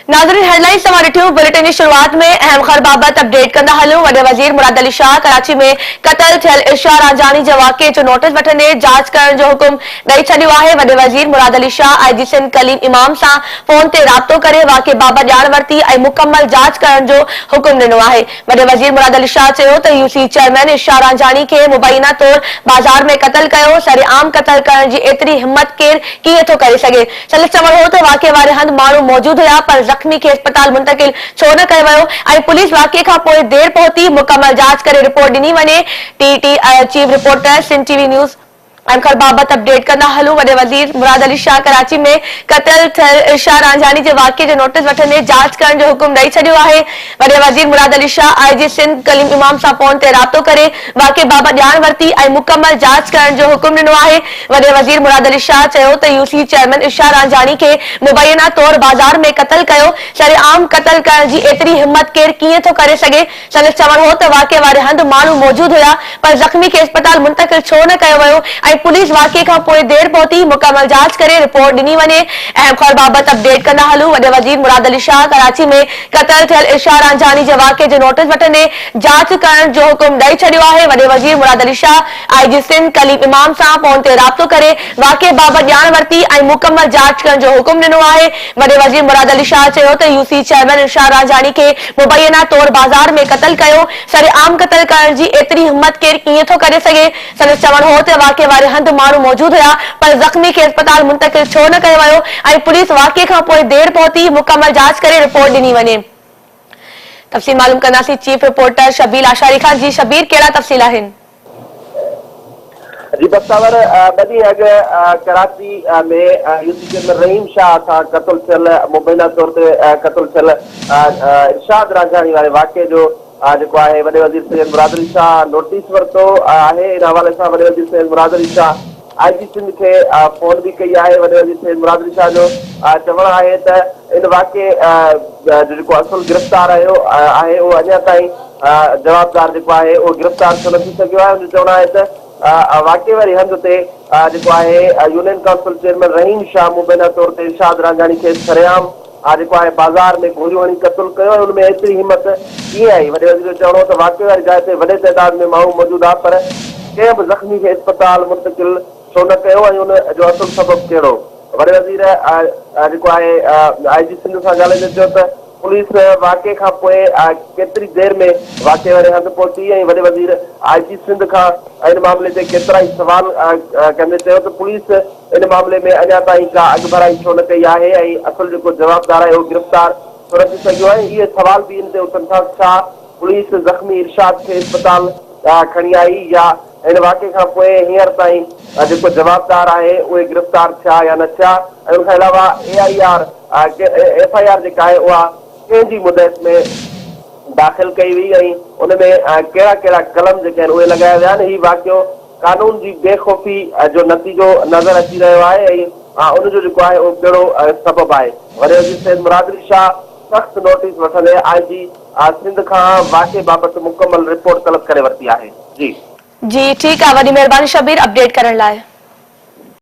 नाज़रीन हेडलाइन तव्हां ॾिठियूं। बुलेटिन जी शुरुआत में अहम ख़बर बाबति अपडेट कंदा हलूं। वॾे वज़ीर मुराद अली शाह कराची में क़त्ल थियल इरशाद रांझानी जे वाक़े जो नोटिस वठंदे जांच करण जो हुकुम ॾेई छॾियो आहे। वॾे वज़ीर मुराद अली शाह IG सिंध कलीम इमाम सां फोन ते राब्तो करे वाक़े बाबति ॼाण वरिती ऐं मुकमल जांच करण जो हुकुम ॾिनो आहे। वॾे वज़ीर मुराद अली शाह चयो त UC चेयरमैन इरशाद रांझानी खे मुबैना तौर बाज़ार में क़त्ल कयो। सरेआम क़त्ल करण जी एतिरी हिम्मत केर कीअं थो करे सघे। सलिस चवणो हो त वाक़े वारे हंधि माण्हू मौजूद हुआ पर ज़ख्मी खे अस्पताल मुंतकिल छो न कयो वियो ऐं पुलिस वाक़े खां पोइ देर पहुती मुकमल जांच करे रिपोर्ट ॾिनी वञे। TT chief reporter Sindh TV news खबर बाबति अपडेट कंदा हलूं। वॾे वज़ीर मुराद अली शाह कराची में क़त्ल थियल इरशाद रांझानी जे वाक़े जो नोटिस वठंदे जांच करण जो हुकुम ॾेई छॾियो आहे। वॾे वज़ीर मुराद अली शाह IG सिंध कलीम इमाम सां फोन ते राब्तो करे वाक़े बाबति ॼाण वरिती ऐं मुकमल जांच करण जो हुकुम ॾिनो आहे। वॾे वज़ीर मुराद अली शाह चयो त UC चेयरमैन इरशाद रांझानी खे मुबैना तौर बाज़ार में क़त्ल कयो। सरेआम क़त्ल करण जी एतिरी हिम्मत केर कीअं थो करे सघे। सलिस चवणो हो त वाक़े वारे हंधि माण्हू मौजूद हुआ पर ज़ख्मी खे अस्पताल मुंतकिल छो न कयो वियो ऐं पुलिस वाक़े खां पोइ देर पहुती मुकमल जांच करे रिपोर्ट ॾिनी वञे। अहम ख़बर बाबति अपडेट कंदा हलूं। वॾे वज़ीर मुराद अली शाह कराची में क़त्ल थियल इरशाद रांझानी जे वाक़े जो नोटिस वठंदे जांच करण जो हुकुम ॾेई छॾियो आहे। वॾे वज़ीर मुराद अली शाह IG सिंध कलीम इमाम सां फोन ते राब्तो करे वाक़े बाबति ॼाण वरिती ऐं मुकमल जांच करण जो हुकुम ॾिनो आहे। वॾे वज़ीर मुराद अली शाह चयो त UC चेयरमैन इरशाद रांझानी खे मुबैना तौर बाज़ार में क़त्ल कयो। सरेआम क़त्ल करण जी एतिरी हिम्मत केर कीअं थो करे सघे। सलिस चवणो हो त वाक़े वारे हंधि माण्हू मौजूद हुआ पर ज़ख्मी खे अस्पताल मुंतकिल छो न कयो वियो ऐं पुलिस वाक़े खां पोइ देर पहुती मुकमल जांच करे रिपोर्ट ॾिनी वञे। तफ़सील मालूम कंदासीं चीफ रिपोर्टर शबीर आशारी खान। जी शबीर, कहिड़ा तफ़सील आहिनि? जी बख्तावर, ॿ ॾींहं अॻु कराची में UC चेयरमैन रहीम शाह सां क़त्ल थियल मुबैना तौर ते क़त्ल थियल इरशाद रांझानी वारे वाक़े जो जेको आहे वॾे वज़ीर सैयद मुराद अली शाह नोटिस वरितो आहे। इन हवाले सां वॾे वज़ीर सैयद मुराद अली शाह IG सिंध खे फोन भी कई आहे। वॾे वज़ीर सैयद मुराद अली शाह जो चवणु आहे त इन वाक़े जो जेको असुल गिरफ़्तार आहे उहो अञा ताईं जवाबदार जेको आहे उहो गिरफ़्तार छो न थी सघियो आहे। हुनजो चवणु आहे त वाक़े वारी हंधि ते जेको आहे यूनियन काउंसिल चेयरमैन रहीम शाह मुबैना तौर ते इरशाद रांझानी खे सरेआम जेको आहे बाज़ार में गोलियूं हणी क़त्ल कयो ऐं हुनमें एतिरी हिम्मत कीअं आई। वॾे वज़ीर जो चवणो त वाक़े वारी जाइ ते वॾे तइदाद में माण्हू मौजूद आहे पर कंहिं बि ज़ख्मी खे अस्पताल मुंतकिल छो न कयो ऐं हुन जो असुल सबबु कहिड़ो। वॾे वज़ीर जेको आहे IG सिंध सां ॻाल्हाईंदे चयो त पुलिस वाक़े खां पोइ केतिरी देर में वाक़े वारे हंधि पहुती ऐं वॾे वज़ीर IG सिंध खां इन मामले ते केतिरा ई सवाल कंदे चयो त पुलिस इन मामले में अञा ताईं का अॻभराई छो न कई आहे ऐं असुल जेको जवाबदार आहे उहो गिरफ़्तार छो न थी सघियो आहे। इहे सवाल बि इन ते उथनि था। छा पुलिस ज़ख्मी इरशाद खे अस्पताल खणी आई या इन वाक़े खां पोइ हींअर ताईं जेको जवाबदार आहे उहे गिरफ़्तार थिया या न थिया। ऐं उनखां अलावा FIR जेका आहे उहा कंहिंजी मुदत में दाख़िल कई हुई ऐं उनमें कहिड़ा कहिड़ा कलम जेके आहिनि उहे लॻाया विया आहिनि। हीउ वाक़ियो कानून जी बेखौफ़ी जो नतीजो नज़र अची रहियो आहे ऐं उनजो जेको आहे उहो कहिड़ो सबबु आहे। वॾे वज़ीर सैयद मुराद अली शाह सख़्त नोटिस वठंदे IG सिंध खां वाक़े बाबति मुकमल रिपोर्ट तलब करे वरिती आहे। जी ठीकु आहे। वॾी महिरबानी शबीर अपडेट करण लाइ।